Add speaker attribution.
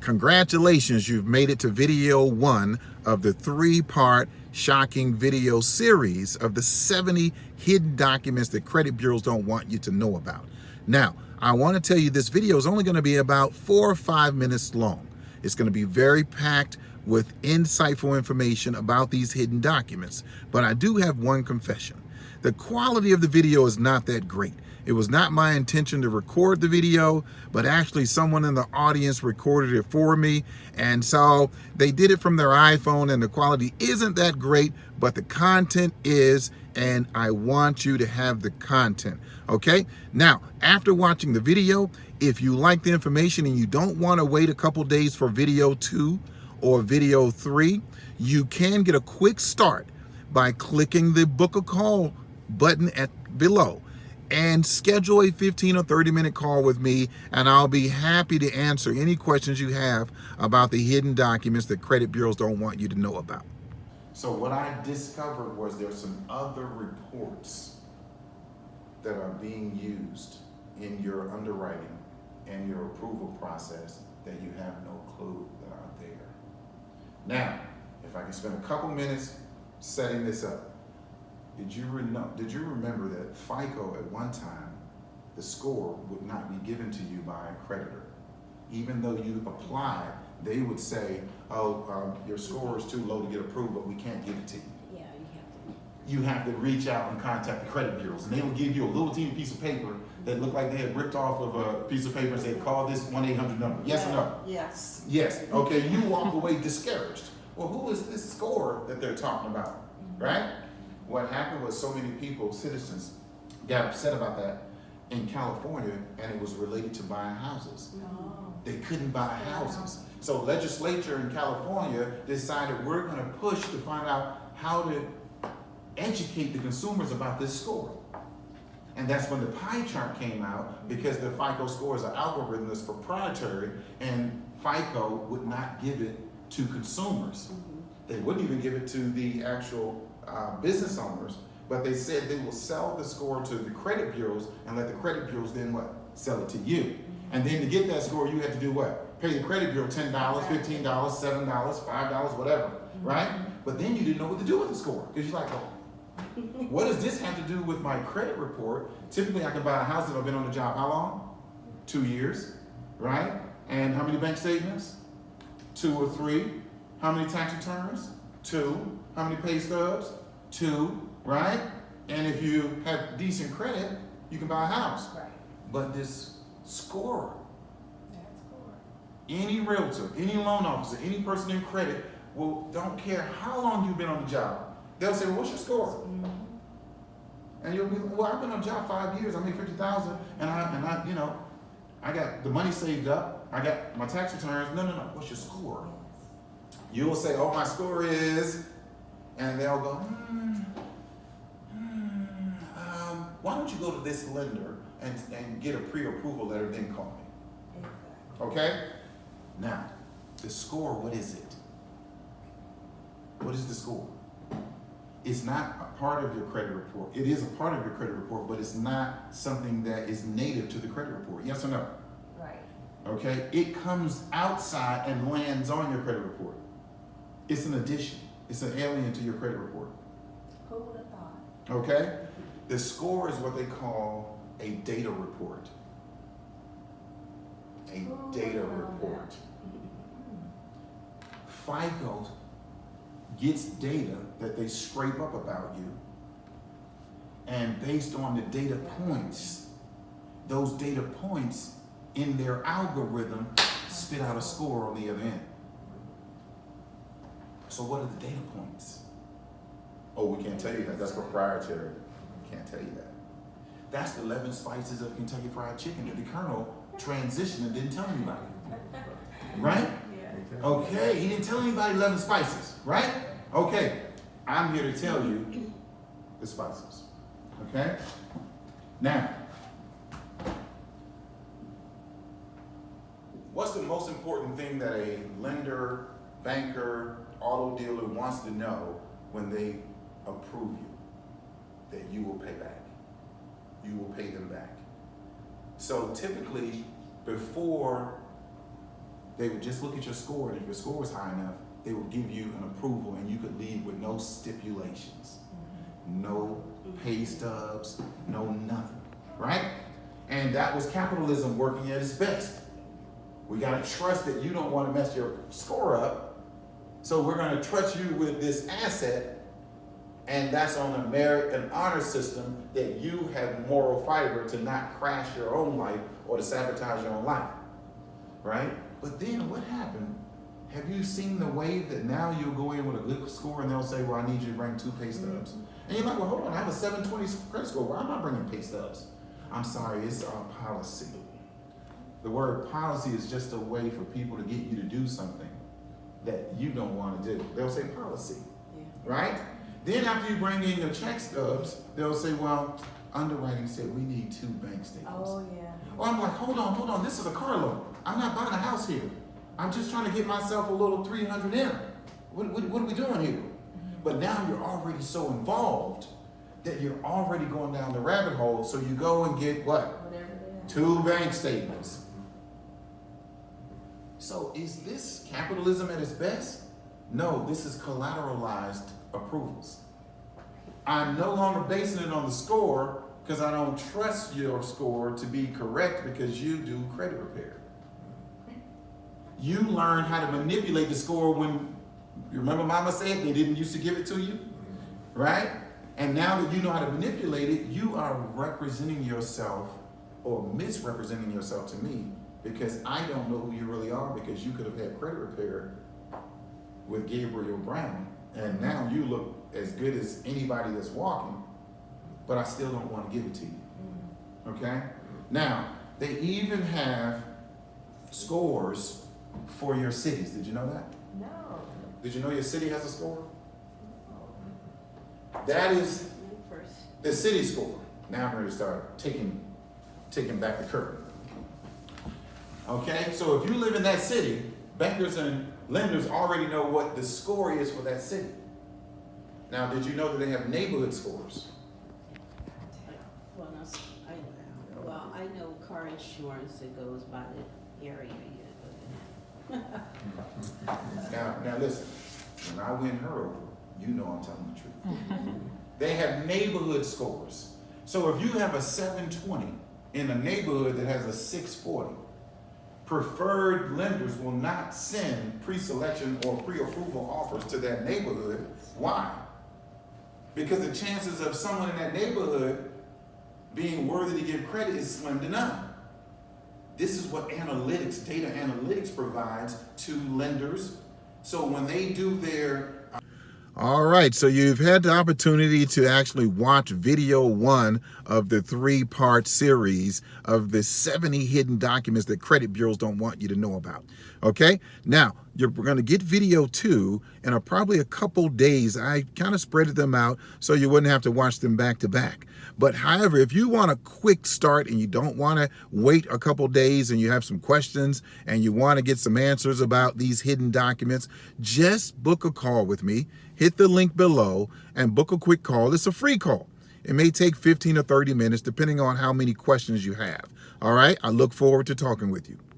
Speaker 1: Congratulations, you've made it to video 1 of the 3-part shocking video series of the 70 hidden documents that credit bureaus don't want you to know about. Now, I want to tell you this video is only going to be about 4 or 5 minutes long. It's going to be very packed with insightful information about these hidden documents. But I do have one confession. The quality of the video is not that great. It was not my intention to record the video, but actually someone in the audience recorded it for me. And so they did it from their iPhone and the quality isn't that great, but the content is, and I want you to have the content, okay? Now, after watching the video, if you like the information and you don't want to wait a couple days for video 2 or video 3, you can get a quick start by clicking the book a call button below and schedule a 15 or 30-minute call with me, and I'll be happy to answer any questions you have about the hidden documents that credit bureaus don't want you to know about. So what I discovered was there's some other reports that are being used in your underwriting and your approval process that you have no clue that are there. Now, if I can spend a couple minutes setting this up. Did you remember that FICO at one time, the score would not be given to you by a creditor? Even though you applied, they would say, oh, your score is too low to get approved, but we can't give it to you.
Speaker 2: Yeah,
Speaker 1: You have to reach out and contact the credit bureaus, and they will give you a little teeny piece of paper that looked like they had ripped off of a piece of paper and said, call this 1-800 number. Yes or no?
Speaker 2: Yes.
Speaker 1: Yes. Okay, you walk away discouraged. Well, who is this score that they're talking about, right? What happened was so many people, citizens, got upset about that in California, and it was related to buying houses.
Speaker 2: No.
Speaker 1: They couldn't buy houses. So legislature in California decided we're going to push to find out how to educate the consumers about this score. And that's when the pie chart came out, because the FICO score is an algorithm that's proprietary, and FICO would not give it to consumers. They wouldn't even give it to the actual business owners, but they said they will sell the score to the credit bureaus and let the credit bureaus then what? Sell it to you. And then to get that score, you have to do what? Pay the credit bureau $10, $15, $7, $5, whatever, right? But then you didn't know what to do with the score, because you're like, oh, what does this have to do with my credit report? Typically, I can buy a house if I've been on the job how long? 2 years, right? And how many bank statements? 2 or 3. How many tax returns? 2. How many pay stubs? 2, right? And if you have decent credit, you can buy a house.
Speaker 2: Right.
Speaker 1: But this score,
Speaker 2: That's cool.
Speaker 1: any realtor, any loan officer, any person in credit, will don't care how long you've been on the job. They'll say, well, what's your score? And you'll be, well, I've been on the job 5 years. I made $50,000, and I, you know, I got the money saved up. I got my tax returns. No. What's your score? You will say, oh, my score is, and they'll go, why don't you go to this lender and get a pre-approval letter, then call me. Okay? Now, the score, what is it? What is the score? It's not a part of your credit report. It is a part of your credit report, but it's not something that is native to the credit report. Yes or no?
Speaker 2: Right.
Speaker 1: Okay? It comes outside and lands on your credit report. It's an addition. It's an alien to your credit report.
Speaker 2: Who would have thought?
Speaker 1: Okay? The score is what they call a data report. A data report. FICO gets data that they scrape up about you, and based on the data points, those data points in their algorithm spit out a score on the other end. So what are the data points? Oh, we can't tell you that. That's proprietary. We can't tell you that. That's the 11 spices of Kentucky Fried Chicken that the Colonel transitioned and didn't tell anybody. Right?
Speaker 2: Yeah.
Speaker 1: Okay, he didn't tell anybody 11 spices, right? Okay, I'm here to tell you the spices, okay? Now, what's the most important thing that a lender, banker, auto dealer wants to know when they approve you? That you will pay back. You will pay them back. So typically, before They would just look at your score, and if your score was high enough, they would give you an approval, and you could leave with no stipulations, no pay stubs, no nothing, right? And that was capitalism working at its best. We gotta trust that you don't want to mess your score up, so we're gonna trust you with this asset, and that's on a merit and honor system that you have moral fiber to not crash your own life or to sabotage your own life, right? But then what happened? Have you seen the wave that now you'll go in with a good score and they'll say, well, I need you to bring 2 pay stubs. And you're like, well, hold on, I have a 720 credit score. Why am I bringing pay stubs? I'm sorry, it's our policy. The word policy is just a way for people to get you to do something that you don't want to do. They'll say policy, right? Then after you bring in your check stubs, they'll say, well, underwriting said we need 2 bank statements.
Speaker 2: Oh, yeah.
Speaker 1: Or I'm like, hold on, this is a car loan. I'm not buying a house here. I'm just trying to get myself a little 300M. What are we doing here? But now you're already so involved that you're already going down the rabbit hole, so you go and get what?
Speaker 2: Whatever it is.
Speaker 1: 2 bank statements. So is this capitalism at its best? No, this is collateralized approvals. I'm no longer basing it on the score because I don't trust your score to be correct because you do credit repair. You learn how to manipulate the score when, you remember mama said they didn't used to give it to you, right? And now that you know how to manipulate it, you are representing yourself or misrepresenting yourself to me because I don't know who you really are because you could have had credit repair with Gabriel Brown and now you look as good as anybody that's walking, but I still don't want to give it to you, okay? Now, they even have scores for your cities. Did you know that?
Speaker 2: No.
Speaker 1: Did you know your city has a score? That is the city score. Now I'm ready to start taking back the curtain. Okay, so if you live in that city, bankers and lenders already know what the score is for that city. Now, did you know that they have neighborhood scores?
Speaker 3: Well, I know car insurance that goes by the area you live in.
Speaker 1: Now listen, when I win her over, you know I'm telling the truth. They have neighborhood scores. So if you have a 720 in a neighborhood that has a 640, preferred lenders will not send pre-selection or pre-approval offers to that neighborhood. Why? Because the chances of someone in that neighborhood being worthy to give credit is slim to none. This is what analytics, data analytics provides to lenders. So when they do their... All right, so you've had the opportunity to actually watch video 1 of the 3-part series of the 70 hidden documents that credit bureaus don't want you to know about. Okay, now we're going to get video 2 in probably a couple days. I kind of spreaded them out so you wouldn't have to watch them back to back. But however, if you want a quick start and you don't want to wait a couple days and you have some questions and you want to get some answers about these hidden documents, just book a call with me. Hit the link below and book a quick call. It's a free call. It may take 15 or 30 minutes depending on how many questions you have. All right, I look forward to talking with you.